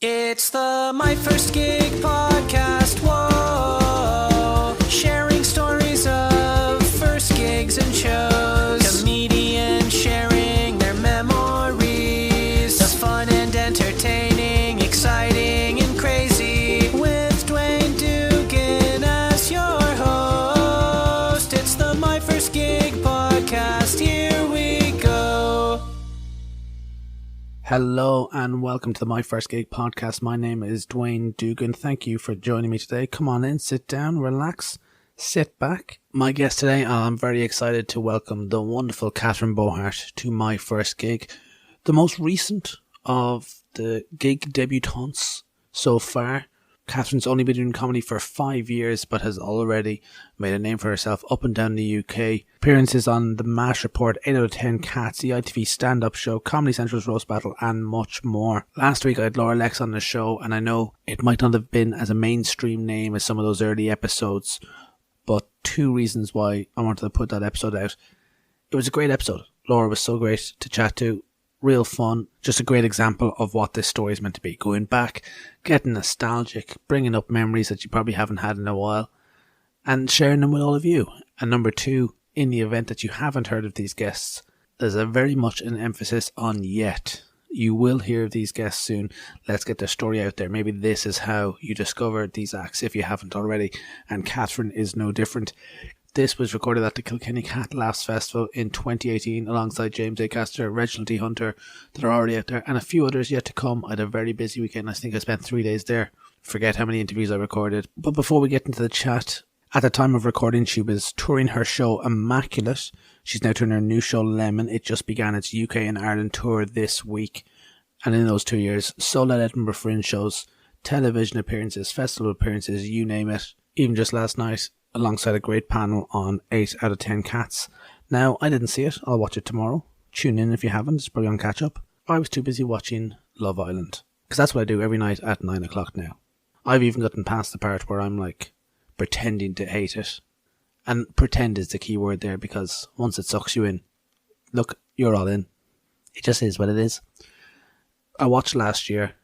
It's the My First Gig podcast, whoa. Sharing stories of first gigs and shows. Comedians sharing their memories. The fun and entertaining, exciting and crazy. With Dwayne Dugan as your host. It's the My First Gig podcast, here we go. Hello and welcome to the My First Gig podcast. My name is Dwayne Dugan. Thank you for joining me today. Come on in, sit down, relax, sit back. My guest today, I'm very excited to welcome the wonderful Catherine Bohart to My First Gig. The most recent of the gig debutantes so far. Catherine's only been doing comedy for 5 years, but has already made a name for herself up and down the UK. Appearances on The MASH Report, 8 out of 10 Cats, the ITv Stand Up Show, Comedy Central's Roast Battle, and much more. Last week I had Laura Lex on the show, and I know it might not have been as a mainstream name as some of those early episodes, but two reasons why I wanted to put that episode out. It was a great episode. Laura was so great to chat to. Real fun, just a great example of what this story is meant to be. Going back, getting nostalgic, bringing up memories that you probably haven't had in a while, and sharing them with all of you. And number two, in the event that you haven't heard of these guests, there's a very much an emphasis on yet. You will hear of these guests soon. Let's get their story out there. Maybe this is how you discovered these acts if you haven't already. And Catherine is no different. This was recorded at the Kilkenny Cat Laughs Festival in 2018 alongside James Acaster, Reginald D. Hunter that are already out there, and a few others yet to come. I had a very busy weekend. I think I spent 3 days there. Forget how many interviews I recorded. But before we get into the chat, at the time of recording she was touring her show Immaculate. She's now touring her new show Lemon. It just began its UK and Ireland tour this week. And in those 2 years, sold out Edinburgh Fringe shows, television appearances, festival appearances, you name it. Even just last night, alongside a great panel on 8 out of 10 Cats. Now, I didn't see it. I'll watch it tomorrow. Tune in if you haven't. It's probably on catch-up. I was too busy watching Love Island, because that's what I do every night at 9 o'clock now. I've even gotten past the part where I'm like pretending to hate it. And pretend is the key word there, because once it sucks you in, look, you're all in. It just is what it is. I watched last year,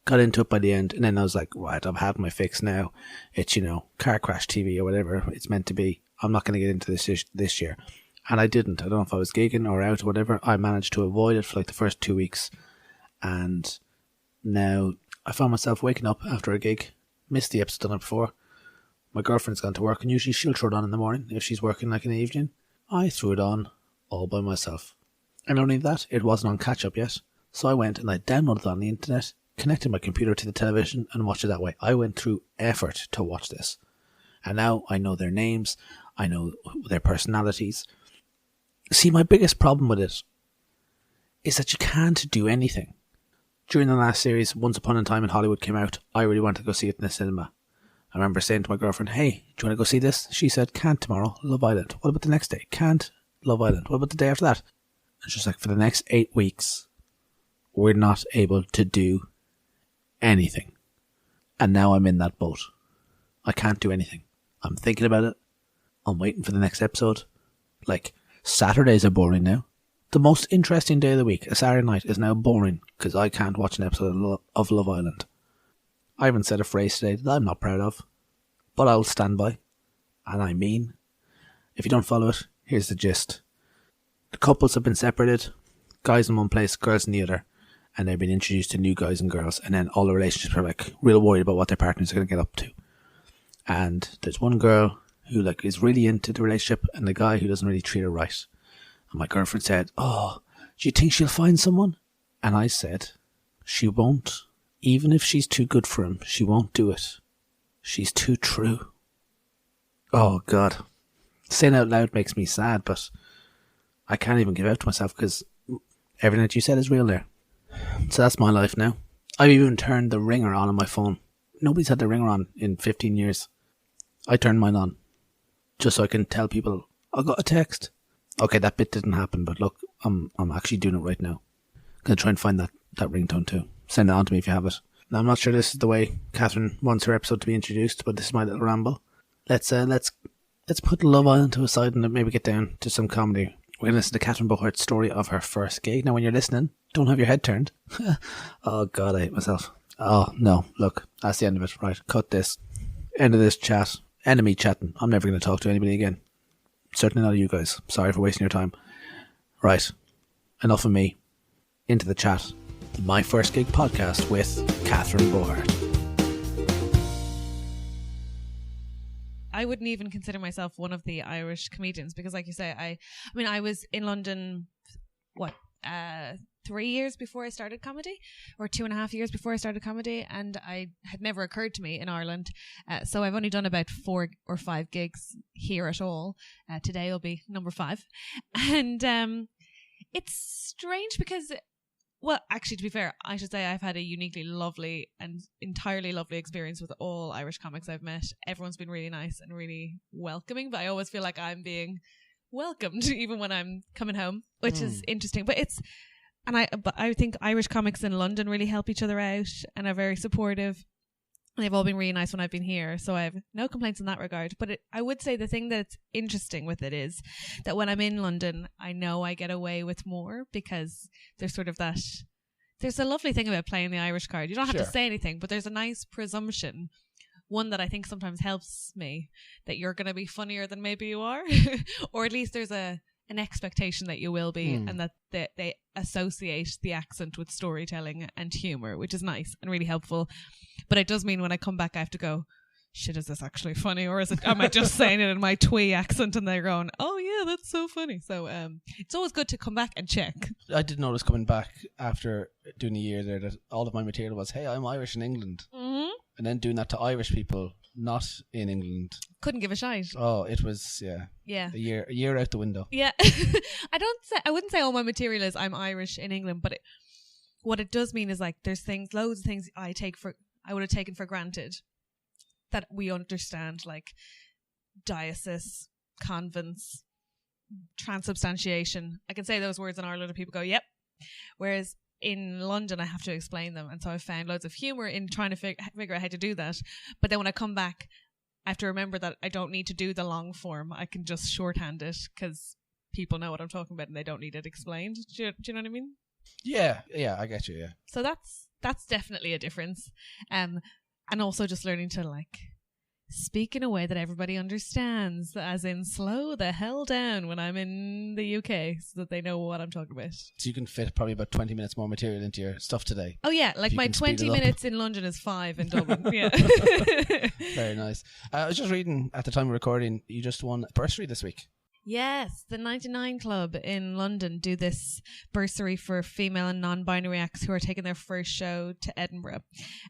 got into it by the end, and then I was like, right, I've had my fix now. It's, car crash TV or whatever it's meant to be. I'm not going to get into this year. And I didn't. I don't know if I was gigging or out or whatever. I managed to avoid it for like the first 2 weeks. And now I found myself waking up after a gig. Missed the episode done it before. My girlfriend's gone to work, and usually she'll throw it on in the morning if she's working like in the evening. I threw it on all by myself. And not only that, it wasn't on catch-up yet. So I went and I downloaded it on the internet, connected my computer to the television and watched it that way. I went through effort to watch this. And now I know their names. I know their personalities. See, my biggest problem with it is that you can't do anything. During the last series, Once Upon a Time in Hollywood came out. I really wanted to go see it in the cinema. I remember saying to my girlfriend, hey, do you want to go see this? She said, can't tomorrow, Love Island. What about the next day? Can't, Love Island. What about the day after that? And she's like, for the next 8 weeks, we're not able to do anything. And now I'm in that boat. I can't do anything. I'm thinking about it. I'm waiting for the next episode. Like, Saturdays are boring now. The most interesting day of the week, a Saturday night, is now boring because I can't watch an episode of Love Island. I haven't said a phrase today that I'm not proud of, but I'll stand by. And I mean, if you don't follow it, here's the gist. The couples have been separated, guys in one place, girls in the other. And they've been introduced to new guys and girls, and then all the relationships are like real worried about what their partners are going to get up to. And there's one girl who like is really into the relationship, and the guy who doesn't really treat her right. And my girlfriend said, oh, do you think she'll find someone? And I said, she won't. Even if she's too good for him, she won't do it. She's too true. Oh God. Saying out loud makes me sad, but I can't even give out to myself because everything that you said is real there. So that's my life now. I've even turned the ringer on my phone. Nobody's had the ringer on in 15 years. I turned mine on just so I can tell people I got a text. Okay, that bit didn't happen, but look, I'm actually doing it right now. I'm going to try and find that ringtone too. Send it on to me if you have it. Now, I'm not sure this is the way Catherine wants her episode to be introduced, but this is my little ramble. Let's put Love Island to a side and maybe get down to some comedy. We're going to listen to Catherine Bohart's story of her first gig. Now, when you're listening, don't have your head turned. Oh God, I hate myself. Oh, no. Look, that's the end of it. Right, cut this. End of this chat. Enemy chatting. I'm never going to talk to anybody again. Certainly not you guys. Sorry for wasting your time. Right, enough of me. Into the chat. My First Gig podcast with Catherine Bohart. I wouldn't even consider myself one of the Irish comedians because, like you say, I mean, I was in London, 3 years before I started comedy, or 2.5 years before I started comedy, and I had never occurred to me in Ireland. So I've only done about 4 or 5 gigs here at all. Today will be number 5, and it's strange because. Well, actually, to be fair, I should say I've had a uniquely lovely and entirely lovely experience with all Irish comics I've met. Everyone's been really nice and really welcoming, but I always feel like I'm being welcomed even when I'm coming home, which is interesting. But I think Irish comics in London really help each other out and are very supportive. And they've all been really nice when I've been here, so I have no complaints in that regard. But I would say the thing that's interesting with it is that when I'm in London, I know I get away with more because there's sort of that... There's a lovely thing about playing the Irish card. You don't have to say anything, but there's a nice presumption, one that I think sometimes helps me, that you're going to be funnier than maybe you are. Or at least there's an expectation that you will be, and that they associate the accent with storytelling and humour, which is nice and really helpful. But it does mean when I come back I have to go, shit, is this actually funny, or am I just saying it in my twee accent and they're going, oh yeah, that's so funny. So it's always good to come back and check. I did notice coming back after doing a year there that all of my material was, hey, I'm Irish in England. Mm-hmm. And then doing that to Irish people not in England. Couldn't give a shite. Oh, it was, yeah. A year out the window. Yeah. I wouldn't say all my material is I'm Irish in England, but what it does mean is like there's loads of things I would have taken for granted that we understand, like diocese, convents, transubstantiation. I can say those words in Ireland and people go, yep. Whereas in London, I have to explain them. And so I've found loads of humour in trying to figure out how to do that. But then when I come back, I have to remember that I don't need to do the long form. I can just shorthand it because people know what I'm talking about and they don't need it explained. Do you know what I mean? Yeah, I get you, yeah. So that's definitely a difference. And also just learning to like speak in a way that everybody understands, as in slow the hell down when I'm in the UK so that they know what I'm talking about. So you can fit probably about 20 minutes more material into your stuff today. Oh yeah, like my 20 minutes in London is 5 in Dublin. Yeah. Very nice. I was just reading at the time of recording, you just won a bursary this week. Yes, the 99 Club in London do this bursary for female and non-binary acts who are taking their first show to Edinburgh.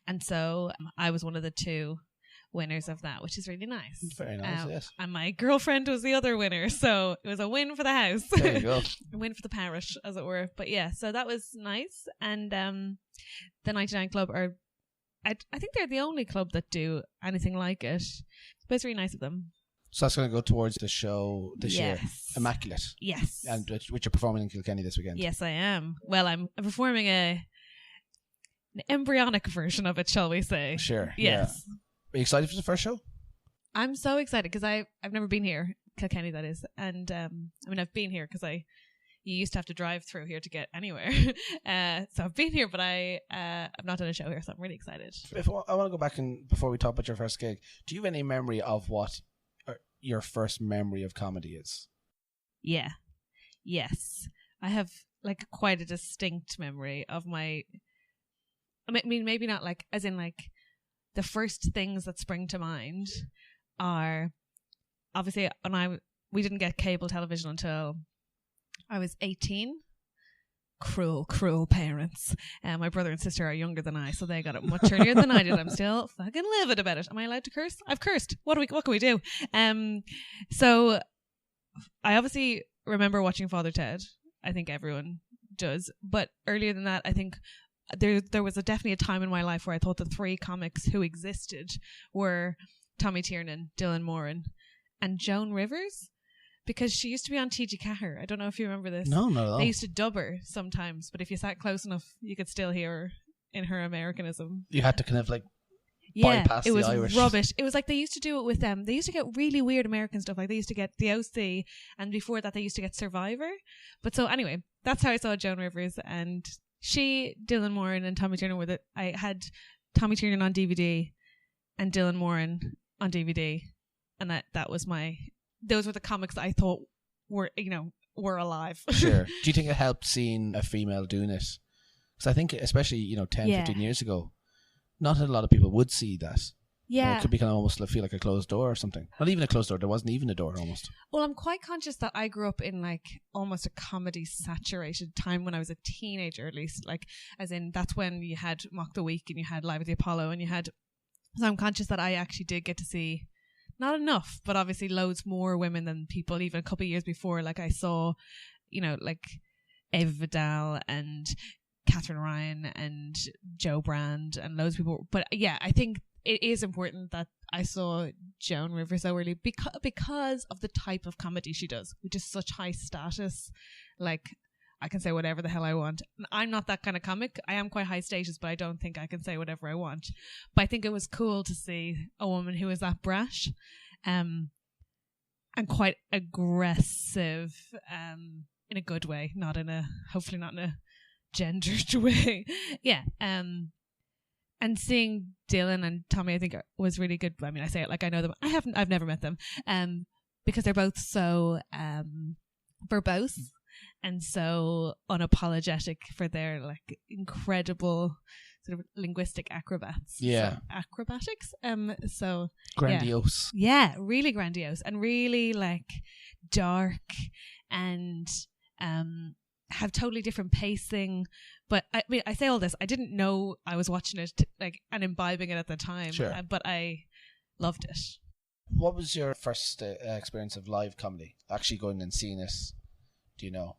And so I was one of the 2 winners of that, which is really nice. Very nice, yes. And my girlfriend was the other winner, so it was a win for the house. There you go. A win for the parish, as it were. But yeah, so that was nice. And the 99 Club are, I think they're the only club that do anything like it. But it's really nice of them. So that's going to go towards the show this year. Immaculate. Yes. And which you're performing in Kilkenny this weekend. Yes, I am. Well, I'm performing an embryonic version of it, shall we say. Sure. Yes. Yeah. Are you excited for the first show? I'm so excited because I've never been here, Kilkenny that is. And I've been here because you used to have to drive through here to get anywhere. So I've been here, but I've not done a show here, so I'm really excited. I want to go back and before we talk about your first gig, do you have any memory of what your first memory of comedy is? Yeah. Yes. I have like quite a distinct memory of I mean, maybe not like, as in like, the first things that spring to mind are obviously we didn't get cable television until I was 18. Cruel parents. My brother and sister are younger than I, so they got it much earlier than I did. I'm still fucking livid about it. Am I allowed to curse? I've cursed. What can we do? So I obviously remember watching Father Ted. I think everyone does. But earlier than that, I think there was definitely a time in my life where I thought the 3 comics who existed were Tommy Tiernan, Dylan Moran, and Joan Rivers. Because she used to be on TG Cahir. I don't know if you remember this. No, not at all. They used to dub her sometimes, but if you sat close enough, you could still hear her in her Americanism. You had to kind of like bypass the Irish. Yeah, it was rubbish. It was like they used to do it with them. They used to get really weird American stuff. Like they used to get The OC, and before that they used to get Survivor. But so anyway, that's how I saw Joan Rivers, and she, Dylan Moran, and Tommy Tiernan were I had Tommy Tiernan on DVD and Dylan Moran on DVD, and that was those were the comics that I thought were alive. Sure. Do you think it helped seeing a female doing it? Because I think, especially 10, 15 years ago, not a lot of people would see that. Yeah. It could be kind of almost feel like a closed door or something. Not even a closed door. There wasn't even a door almost. Well, I'm quite conscious that I grew up in like almost a comedy saturated time when I was a teenager, at least. Like, as in, that's when you had Mock the Week and you had Live at the Apollo and you had. So I'm conscious that I actually did get to see, not enough, but obviously loads more women than people even a couple of years before. Like I saw, like Eva Vidal and Catherine Ryan and Joe Brand and loads of people. But yeah, I think it is important that I saw Joan Rivers so early because of the type of comedy she does, which is such high status. Like, I can say whatever the hell I want. I'm not that kind of comic. I am quite high status, but I don't think I can say whatever I want. But I think it was cool to see a woman who was that brash, and quite aggressive, in a good way, hopefully not in a gendered way. Yeah. And seeing Dylan and Tommy, I think, was really good. I mean, I say it like I know them. I've never met them. Because they're both so verbose and so unapologetic for their like incredible sort of linguistic acrobats. Yeah. So, acrobatics. So grandiose. Yeah, really grandiose and really like dark and have totally different pacing. But I mean, I say all this, I didn't know I was watching it and imbibing it at the time. Sure. But I loved it. What was your first experience of live comedy? Actually going and seeing it? Do you know?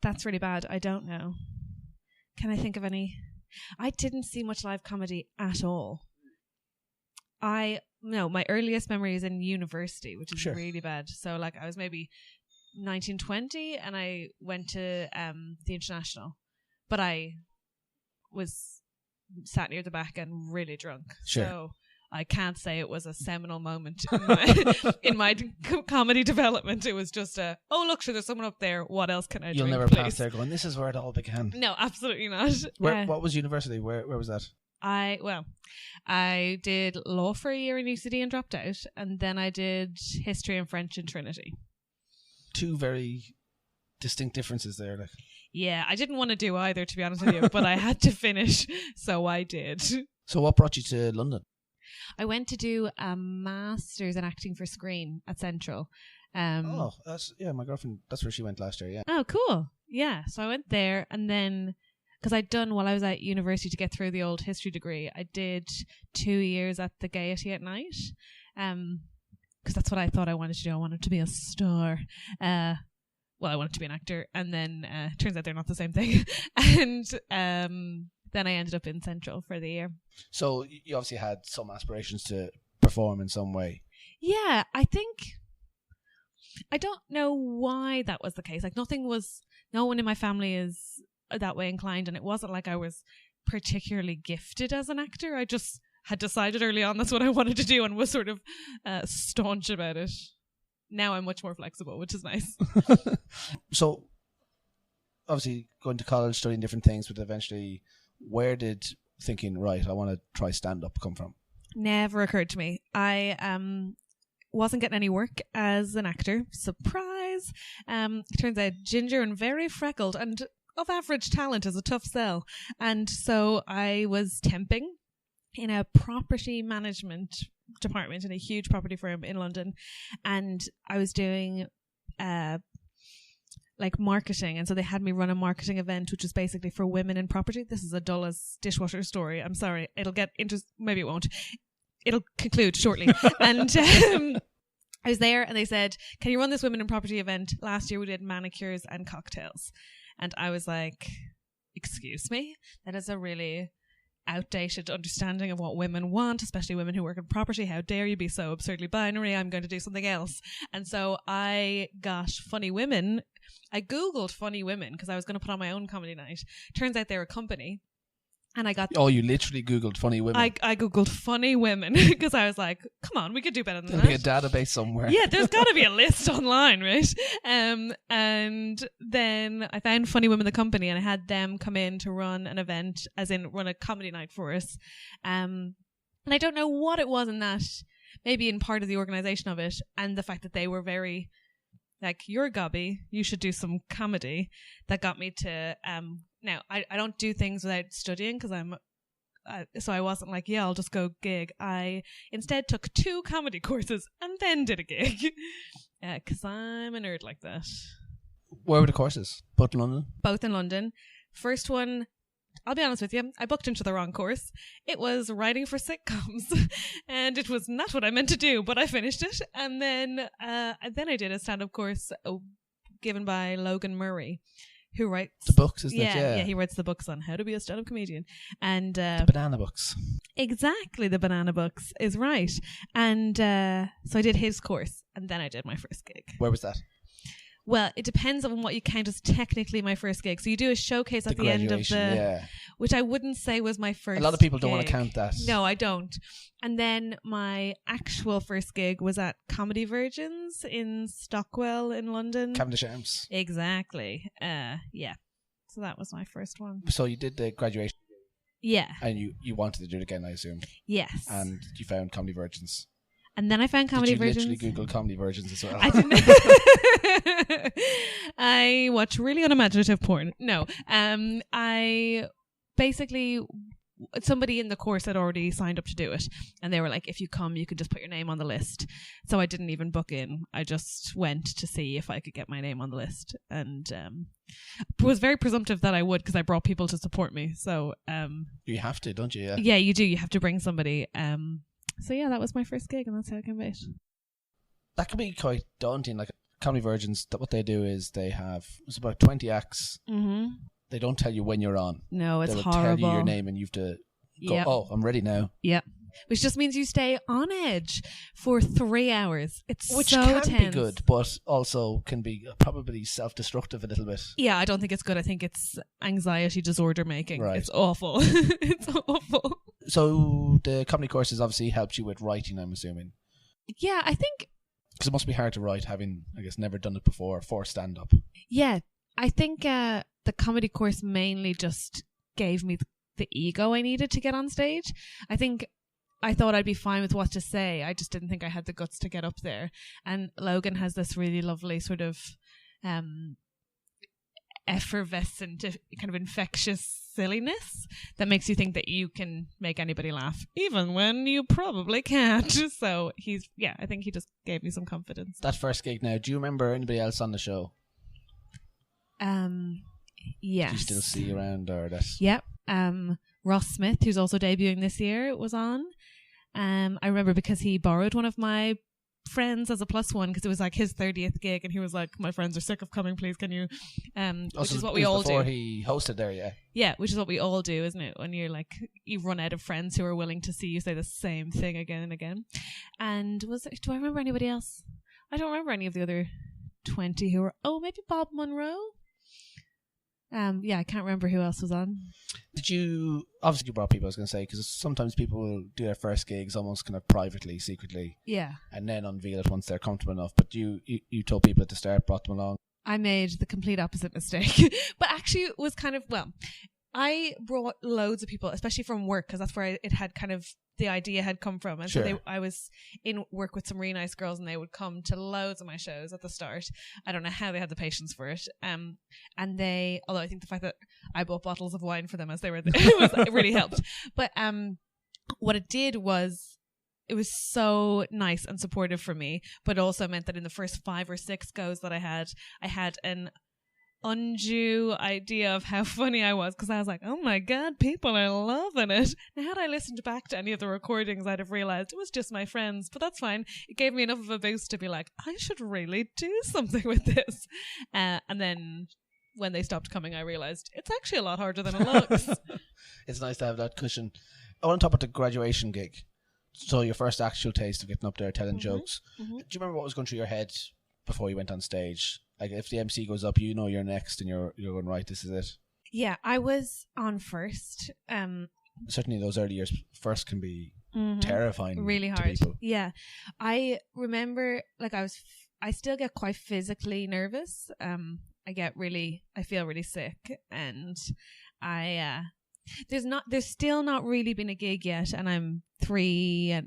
That's really bad. I don't know. Can I think of any? I didn't see much live comedy at all. My earliest memory is in university, which is really bad. So like I was maybe 1920 and I went to the International, but I was sat near the back and really drunk. Sure. So I can't say it was a seminal moment in my comedy development. It was just look, sure, there's someone up there. What else can I do? You'll never pass there going, this is where it all began. No, absolutely not. What was university? Where was that? I did law for a year in UCD and dropped out, and then I did history and French in Trinity. Two very distinct differences there. Like. Yeah, I didn't want to do either, to be honest with you, but I had to finish, so I did. So what brought you to London? I went to do a master's in acting for screen at Central. My girlfriend, that's where she went last year, yeah. Oh, cool. Yeah, so I went there, and then, because I'd done, while I was at university to get through the old history degree, I did 2 years at the Gaiety at night. Because that's what I thought I wanted to do. I wanted to be a star. I wanted to be an actor, and then turns out they're not the same thing. And then I ended up in Central for the year. So you obviously had some aspirations to perform in some way. Yeah, I don't know why that was the case. Like no one in my family is that way inclined, and it wasn't like I was particularly gifted as an actor. I just had decided early on that's what I wanted to do and was sort of staunch about it. Now I'm much more flexible, which is nice. So, obviously, going to college, studying different things, but eventually, where did thinking, right, I want to try stand-up come from? Never occurred to me. I wasn't getting any work as an actor. Surprise! It turns out ginger and very freckled and of average talent is a tough sell. And so I was temping in a property management department in a huge property firm in London, and I was doing marketing, and so they had me run a marketing event which was basically for women in property. This is a dull as dishwasher story. I'm sorry, it'll get maybe it won't. It'll conclude shortly. And I was there and they said, can you run this women in property event? Last year we did manicures and cocktails, and I was like, excuse me, that is a really outdated understanding of what women want, especially women who work in property. How dare you be so absurdly binary? I'm going to do something else. And so I got Funny Women. I googled Funny Women because I was going to put on my own comedy night. Turns out they're a company, And I got... Oh, you literally Googled funny women. I Googled funny women because I was like, come on, we could do better than There'll that. be a database somewhere. Yeah, there's got to be a list online, right? And then I found Funny Women the Company, and I had them come in to run an event, as in run a comedy night for us. And I don't know what it was in that, maybe in part of the organisation of it, and the fact that they were very... like, you're gobby, you should do some comedy, that got me to... now, I don't do things without studying because so I wasn't like, yeah, I'll just go gig. I instead took 2 comedy courses and then did a gig because I'm a nerd like that. Where were the courses? Both in London? Both in London. First one, I'll be honest with you, I booked into the wrong course. It was writing for sitcoms and it was not what I meant to do, but I finished it. And then I did a stand-up course given by Logan Murray, who writes the books, isn't it? Yeah, he writes the books on how to be a stand-up comedian. And the banana books. Exactly, the banana books is right. And so I did his course, and then I did my first gig. Where was that? Well, it depends on what you count as technically my first gig. So you do a showcase at the end of the... which I wouldn't say was my first A lot of people don't gig. want to count that. No, I don't. And then my actual first gig was at Comedy Virgins in Stockwell in London. Cavendish Arms. Exactly. Yeah. So that was my first one. So you did the graduation. Yeah. And you wanted to do it again, I assume. Yes. And you found Comedy Virgins. And then I found Comedy Virgins. Did you literally Google Comedy Virgins as well? I didn't. I watch really unimaginative porn. No. I basically... somebody in the course had already signed up to do it, and they were like, if you come, you can just put your name on the list. So I didn't even book in. I just went to see if I could get my name on the list, and was very presumptive that I would, because I brought people to support me. So you have to, don't you? Yeah, you do. You have to bring somebody. So yeah, that was my first gig, and that's how I came about. That can be quite daunting. Like Comedy Virgins, what they do is it's about 20 acts. Mm-hmm. They don't tell you when you're on. No, it's horrible. horrible. They'll tell you your name and you have to go, oh, I'm ready now. Yeah. Which just means you stay on edge for 3 hours. Which so can tense. be good, but also can be probably self-destructive a little bit. Yeah, I don't think it's good. I think it's anxiety disorder making. Right. It's awful. It's awful. So the comedy courses obviously helped you with writing, I'm assuming. Yeah, I think... because it must be hard to write, having, I guess, never done it before for stand-up. Yeah, I think the comedy course mainly just gave me the ego I needed to get on stage. I think I thought I'd be fine with what to say. I just didn't think I had the guts to get up there. And Logan has this really lovely sort of effervescent, kind of infectious silliness that makes you think that you can make anybody laugh, even when you probably can't. So I think he just gave me some confidence. That first gig now, do you remember anybody else on the show? Yes. Do you still see around or that? Yep. Ross Smith, who's also debuting this year, was on. I remember because he borrowed one of my friends as a +1 because it was like his 30th gig, and he was like, my friends are sick of coming, please can you which is what we all do. Before he hosted there, yeah, which is what we all do, isn't it, when you're like, you run out of friends who are willing to see you say the same thing again and again. And do I remember anybody else? I don't remember any of the other 20 who were... maybe Bob Monroe. I can't remember who else was on. Did you... obviously you brought people, I was going to say, because sometimes people will do their first gigs almost kind of privately, secretly. Yeah. And then unveil it once they're comfortable enough. But you told people at the start, brought them along. I made the complete opposite mistake. But actually it was kind of... I brought loads of people, especially from work, because that's where it had kind of... the idea had come from. And so I was in work with some really nice girls, and they would come to loads of my shows at the start. I don't know how they had the patience for it. And they, although I think the fact that I bought bottles of wine for them as they were there, it really helped. But what it did was, it was so nice and supportive for me, but also meant that in the first 5 or 6 goes that I had an undue idea of how funny I was, because I was like, oh my god, people are loving it. Now, had I listened back to any of the recordings, I'd have realised it was just my friends, but that's fine. It gave me enough of a boost to be like, I should really do something with this. And then when they stopped coming, I realised it's actually a lot harder than it looks. It's nice to have that cushion. I want to talk about the graduation gig. So your first actual taste of getting up there telling jokes. Mm-hmm. Do you remember what was going through your head before you went on stage? Like, if the MC goes up, you know you're next and you're going, right, this is it. Yeah, I was on first. Certainly those early years first can be terrifying. Really hard. To people. Yeah. I remember I still get quite physically nervous. I feel really sick, and there's still not really been a gig yet, and I'm 3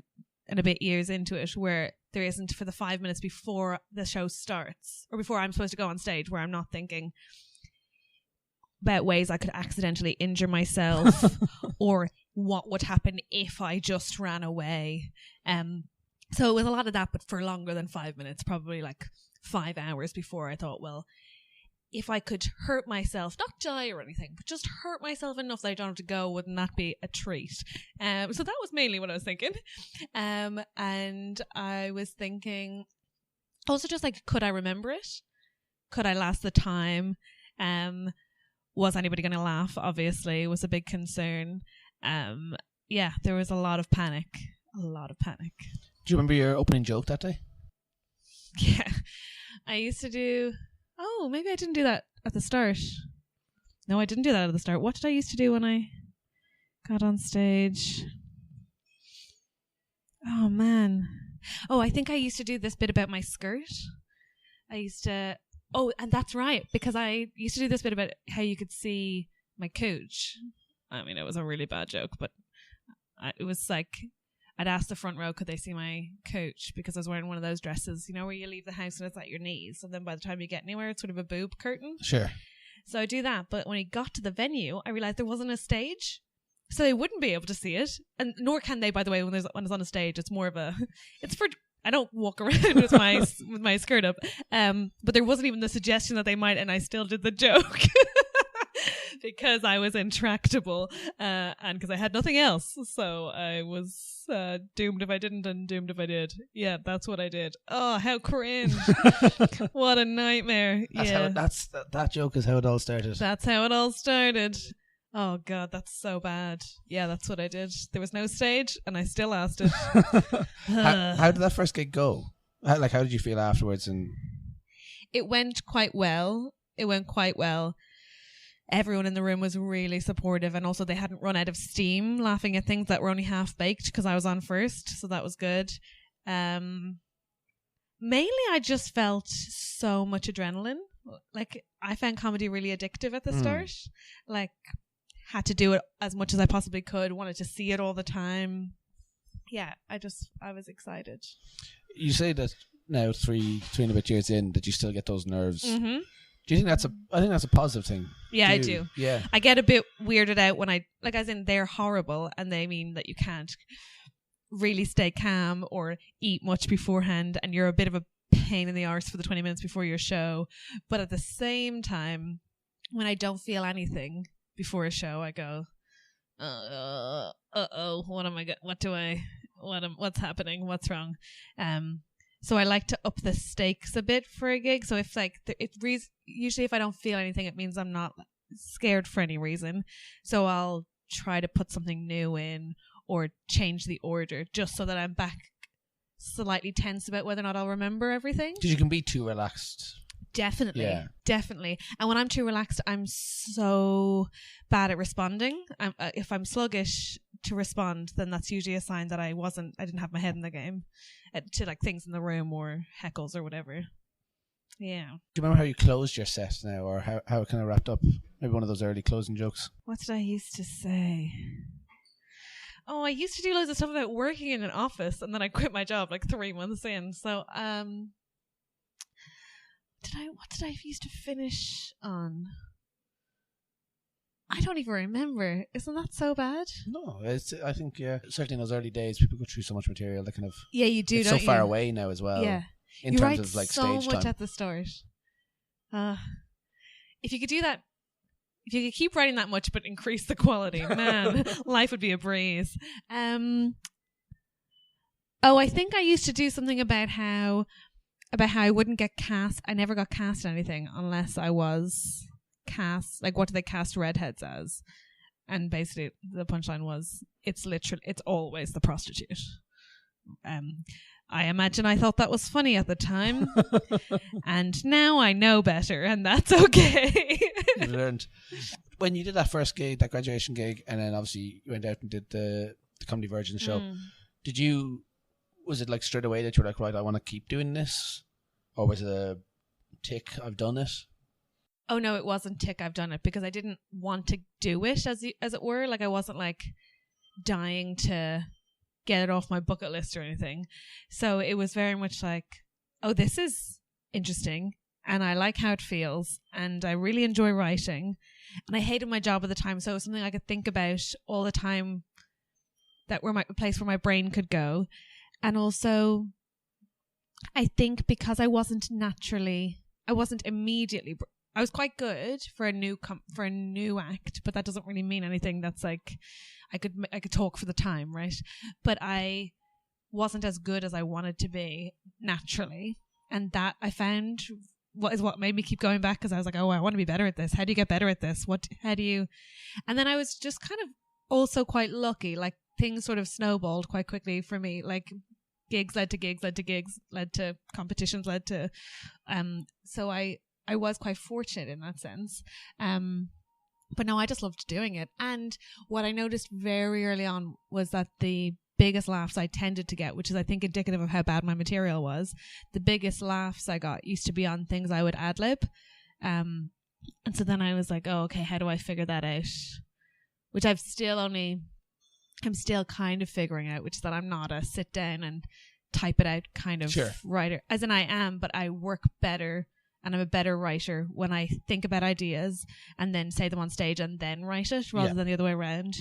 and a bit years into it where there isn't for the 5 minutes before the show starts or before I'm supposed to go on stage where I'm not thinking about ways I could accidentally injure myself or what would happen if I just ran away. So it was a lot of that, but for longer than 5 minutes, probably like 5 hours before I thought, well, if I could hurt myself, not die or anything, but just hurt myself enough that I don't have to go, wouldn't that be a treat? So that was mainly what I was thinking. And I was thinking also just like, could I remember it? Could I last the time? Was anybody going to laugh? Obviously, was a big concern. Yeah, there was a lot of panic. Do you remember your opening joke that day? Yeah. I used to do... Oh, maybe I didn't do that at the start. No, I didn't do that at the start. What did I used to do when I got on stage? Oh, man. Oh, I think I used to do this bit about my skirt. Oh, and that's right, because I used to do this bit about how you could see my cooch. I mean, it was a really bad joke, but it was like... I'd ask the front row, could they see my coach? Because I was wearing one of those dresses, you know, where you leave the house and it's at your knees. And then by the time you get anywhere, it's sort of a boob curtain. Sure. So I do that. But when I got to the venue, I realized there wasn't a stage. So they wouldn't be able to see it. And nor can they, by the way, when it's on a stage. It's more of a... It's for... I don't walk around with my skirt up. But there wasn't even the suggestion that they might, and I still did the joke. Because I was intractable and because I had nothing else. So I was doomed if I didn't and doomed if I did. Yeah, that's what I did. Oh, how cringe. What a nightmare. That joke is how it all started. That's how it all started. Oh, God, that's so bad. Yeah, that's what I did. There was no stage and I still asked it. How did that first gig go? How did you feel afterwards? And It went quite well. Everyone in the room was really supportive, and also they hadn't run out of steam laughing at things that were only half baked because I was on first, so that was good. Mainly I just felt so much adrenaline. Like, I found comedy really addictive at the start. Like, had to do it as much as I possibly could, wanted to see it all the time. Yeah, I was excited. You say that now 3 and a bit years in that you still get those nerves. Mm-hmm. Do you think I think that's a positive thing? Yeah, I do. Yeah. I get a bit weirded out when as in they're horrible and they mean that you can't really stay calm or eat much beforehand and you're a bit of a pain in the arse for the 20 minutes before your show. But at the same time, when I don't feel anything before a show, I go, what's happening? What's wrong? So I like to up the stakes a bit for a gig. So if usually if I don't feel anything, it means I'm not scared for any reason. So I'll try to put something new in or change the order just so that I'm back slightly tense about whether or not I'll remember everything. Because you can be too relaxed. Definitely. And when I'm too relaxed, I'm so bad at responding. If I'm sluggish to respond, then that's usually a sign that I didn't have my head in the game to like things in the room or heckles or whatever. Yeah. Do you remember how you closed your set now, or how it kind of wrapped up? Maybe one of those early closing jokes. What did I used to say? Oh, I used to do loads of stuff about working in an office, and then I quit my job like 3 months in. So, what did I used to finish on? I don't even remember. Isn't that so bad? No, I think certainly in those early days, people go through so much material. They kind of you do. It's don't so far you? away now as well. Yeah, in you terms write of like so stage much time. at the start. If you could do that, if you could keep writing that much but increase the quality, man, life would be a breeze. I think I used to do something about how I wouldn't get cast. I never got cast in anything unless I was cast. Like, what do they cast redheads as? And basically, the punchline was, it's always the prostitute. I imagine I thought that was funny at the time. And now I know better, and that's okay. You learned. When you did that first gig, that graduation gig, and then obviously you went out and did the Comedy Virgin show, was it like straight away that you were like, right, I want to keep doing this? Or was it a tick, I've done it? Oh no, it wasn't tick, I've done it, because I didn't want to do it, as it were. Like, I wasn't like dying to get it off my bucket list or anything. So it was very much like, oh, this is interesting, and I like how it feels, and I really enjoy writing, and I hated my job at the time, so it was something I could think about all the time, that were a place where my brain could go. And also, I think because I wasn't immediately, I was quite good for a new act, but that doesn't really mean anything. That's like, I could talk for the time, right? But I wasn't as good as I wanted to be naturally, and that I found what made me keep going back, because I was like, oh, I want to be better at this. How do you get better at this? And then I was just kind of also quite lucky. Like, things sort of snowballed quite quickly for me. Like, gigs led to gigs, led to competitions, led to, so I was quite fortunate in that sense. But no, I just loved doing it. And what I noticed very early on was that the biggest laughs I tended to get, which is I think indicative of how bad my material was, the biggest laughs I got used to be on things I would ad-lib. And so then I was like, oh, okay, how do I figure that out? Which I'm still kind of figuring out, which is that I'm not a sit down and type it out kind of writer. As in, I am, but I work better, and I'm a better writer when I think about ideas and then say them on stage and then write it, rather than the other way around,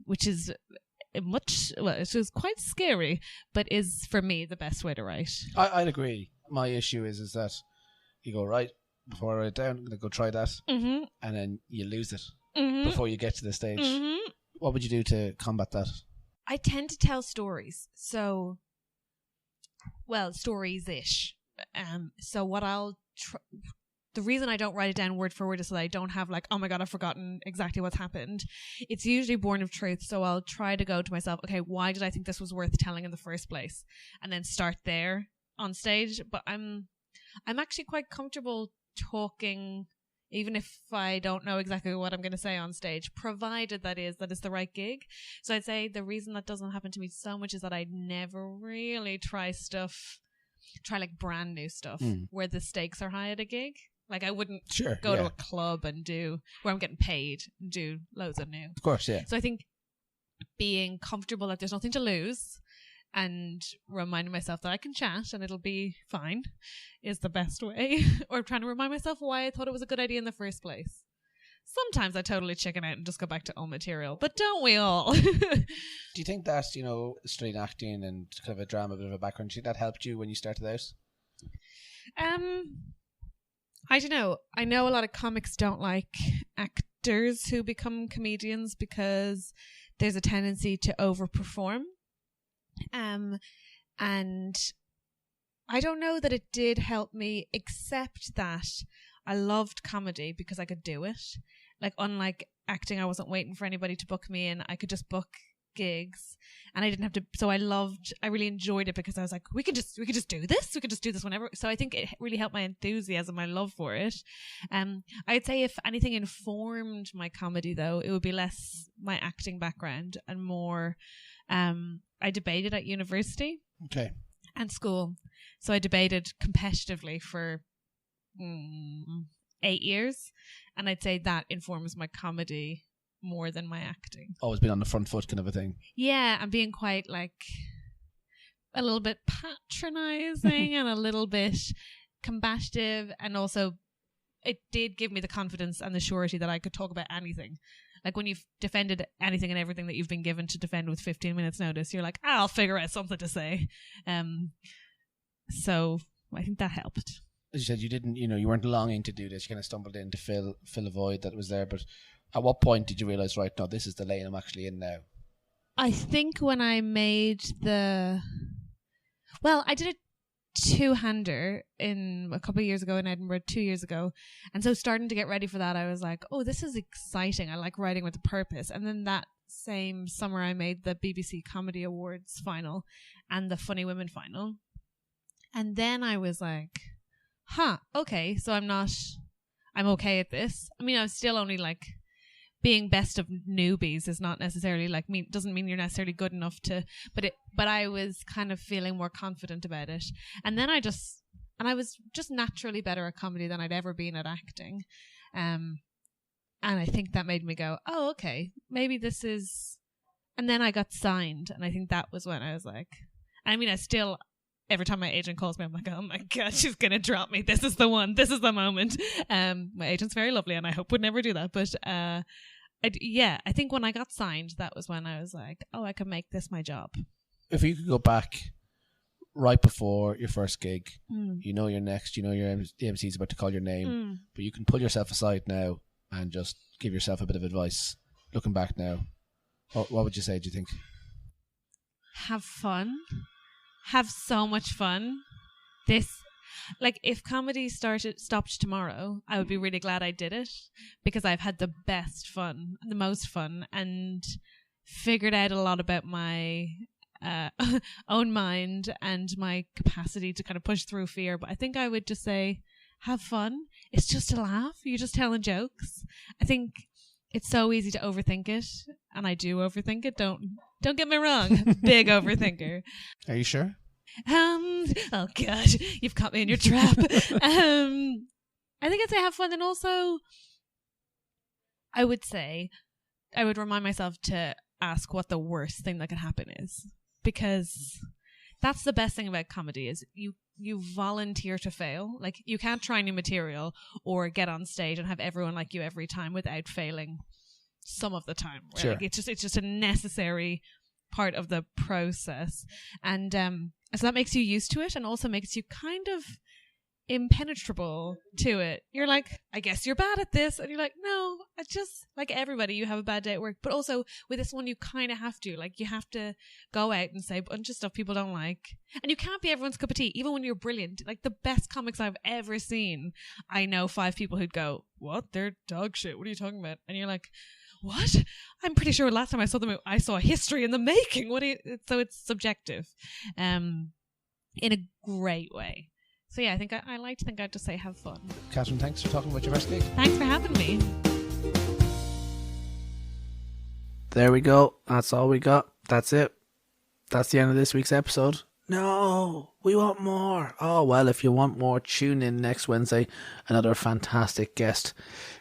which is it was quite scary, but is for me the best way to write. I'd agree. My issue is that you go, right, before I write it down, I'm going to go try that, and then you lose it before you get to the stage. What would you do to combat that? I tend to tell stories. So, stories-ish. So what the reason I don't write it down word for word is so that I don't have like, oh my God, I've forgotten exactly what's happened. It's usually born of truth. So I'll try to go to myself, okay, why did I think this was worth telling in the first place? And then start there on stage. But I'm actually quite comfortable talking, even if I don't know exactly what I'm going to say on stage, provided that is the right gig. So I'd say the reason that doesn't happen to me so much is that I never really try like brand new stuff where the stakes are high at a gig. Like, I wouldn't go to a club and do, where I'm getting paid, and do loads of new. Of course, yeah. So I think being comfortable that there's nothing to lose and reminding myself that I can chat and it'll be fine is the best way. Or trying to remind myself why I thought it was a good idea in the first place. Sometimes I totally chicken out and just go back to old material, but don't we all? Do you think that, studying acting and kind of a drama, a bit of a background, do you think that helped you when you started out? I don't know. I know a lot of comics don't like actors who become comedians because there's a tendency to overperform. And I don't know that it did help me, except that I loved comedy because I could do it. Like, unlike acting, I wasn't waiting for anybody to book me in. I could just book gigs, and I didn't have to. So I really enjoyed it because I was like, we could just do this. We could just do this whenever. So I think it really helped my enthusiasm, my love for it. I'd say if anything informed my comedy, though, it would be less my acting background and more. I debated at university, and school. So I debated competitively for 8 years, and I'd say that informs my comedy more than my acting. Always been on the front foot kind of a thing. Yeah, I'm being quite like a little bit patronizing and a little bit combative, and also it did give me the confidence and the surety that I could talk about anything. Like, when you've defended anything and everything that you've been given to defend with 15 minutes notice, you're like, I'll figure out something to say. So I think that helped. As you said, you didn't, you weren't longing to do this. You kind of stumbled in to fill a void that was there. But at what point did you realise, right, no, this is the lane I'm actually in now? I think when I made I did a two-hander in a couple of years ago in Edinburgh, 2 years ago. And so starting to get ready for that, I was like, oh, this is exciting. I like writing with a purpose. And then that same summer I made the BBC Comedy Awards final and the Funny Women final. And then I was like, okay, so I'm okay at this. I mean, I was still only like, being best of newbies is not necessarily like doesn't mean you're necessarily good enough to, but I was kind of feeling more confident about it. And then I was just naturally better at comedy than I'd ever been at acting. And I think that made me go, oh, okay, maybe this is, and then I got signed. And I think that was when I was like, I mean, I still, every time my agent calls me, I'm like, oh my God, she's going to drop me. This is the one. This is the moment. My agent's very lovely and I hope would never do that. But I think when I got signed, that was when I was like, oh, I can make this my job. If you could go back right before your first gig, you know you're next, you know the MC's about to call your name, but you can pull yourself aside now and just give yourself a bit of advice. Looking back now, what would you say, do you think? Have fun. Have so much fun. Like, if comedy stopped tomorrow, I would be really glad I did it, because I've had the best fun, the most fun, and figured out a lot about my own mind and my capacity to kind of push through fear. But I think I would just say, have fun. It's just a laugh. You're just telling jokes. I think it's so easy to overthink it, and I do overthink it. Don't get me wrong. Big overthinker. Are you sure? Oh God, you've caught me in your trap. I think I'd say have fun, and also I would remind myself to ask what the worst thing that could happen is, because that's the best thing about comedy is you volunteer to fail. Like, you can't try new material or get on stage and have everyone like you every time without failing some of the time. Right? Sure. Like, it's just a necessary part of the process, and so that makes you used to it, and also makes you kind of impenetrable to it. You're like, I guess you're bad at this, and you're like, no, I just, like everybody, you have a bad day at work, but also with this one you kind of have to, like, you have to go out and say a bunch of stuff people don't like, and you can't be everyone's cup of tea, even when you're brilliant. Like, the best comics I've ever seen, I know 5 people who'd go, what, they're dog shit, what are you talking about? And you're like, what? I'm pretty sure last time I saw them, I saw history in the making. So it's subjective, in a great way. So yeah, I think I like to think I'd just say have fun. Catherine, thanks for talking about your first gig. Thanks for having me. There we go. That's all we got. That's it. That's the end of this week's episode. No, we want more. Oh, well, if you want more, tune in next Wednesday. Another fantastic guest.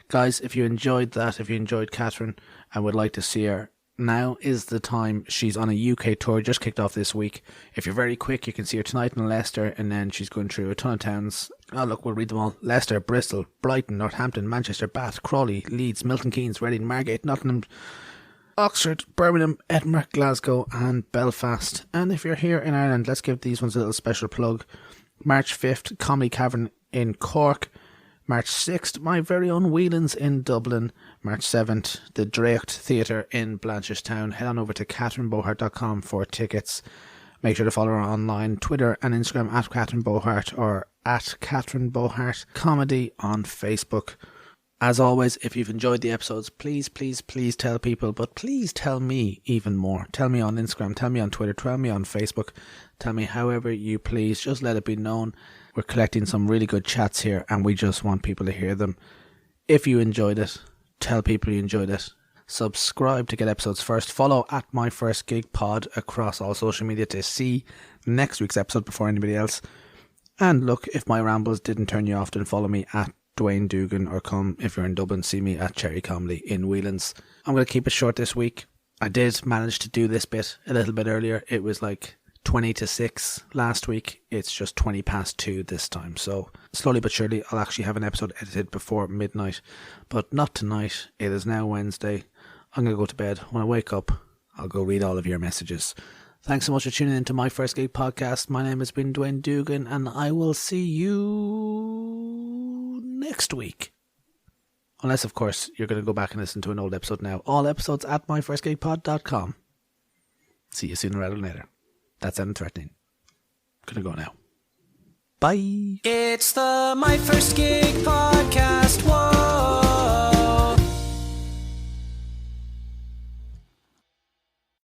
Guys, if you enjoyed that, if you enjoyed Catherine and would like to see her, now is the time. She's on a UK tour, just kicked off this week. If you're very quick, you can see her tonight in Leicester, and then she's going through a ton of towns. Oh, look, we'll read them all. Leicester, Bristol, Brighton, Northampton, Manchester, Bath, Crawley, Leeds, Milton Keynes, Reading, Margate, Nottingham, Oxford, Birmingham, Edinburgh, Glasgow and Belfast. And if you're here in Ireland, let's give these ones a little special plug. March 5th, Comedy Cavern in Cork. March 6th, my very own Whelan's in Dublin. March 7th, the Drake Theatre in Blanchestown. Head on over to catherinebohart.com for tickets. Make sure to follow her online, Twitter and Instagram at Catherine Bohart, or at Catherine Bohart Comedy on Facebook. As always, if you've enjoyed the episodes, please, please, please tell people, but please tell me even more. Tell me on Instagram, tell me on Twitter, tell me on Facebook, tell me however you please. Just let it be known. We're collecting some really good chats here, and we just want people to hear them. If you enjoyed it, tell people you enjoyed it. Subscribe to get episodes first. Follow at My First Gig Pod across all social media to see next week's episode before anybody else. And look, if my rambles didn't turn you off, then follow me at Dwayne Dugan, or come, if you're in Dublin, see me at Cherry Comedy in Whelan's. I'm going to keep it short this week. I did manage to do this bit a little bit earlier. It was like 20 to 6 last week. It's just 20 past 2 this time. So slowly but surely I'll actually have an episode edited before midnight. But not tonight. It is now Wednesday. I'm going to go to bed. When I wake up, I'll go read all of your messages. Thanks so much for tuning in to My First Gig podcast. My name has been Dwayne Dugan, and I will see you next week. Unless, of course, you're going to go back and listen to an old episode now. All episodes at myfirstgigpod.com. See you sooner rather than later. That's threatening. Gonna go now. Bye. It's the My First Gig Podcast.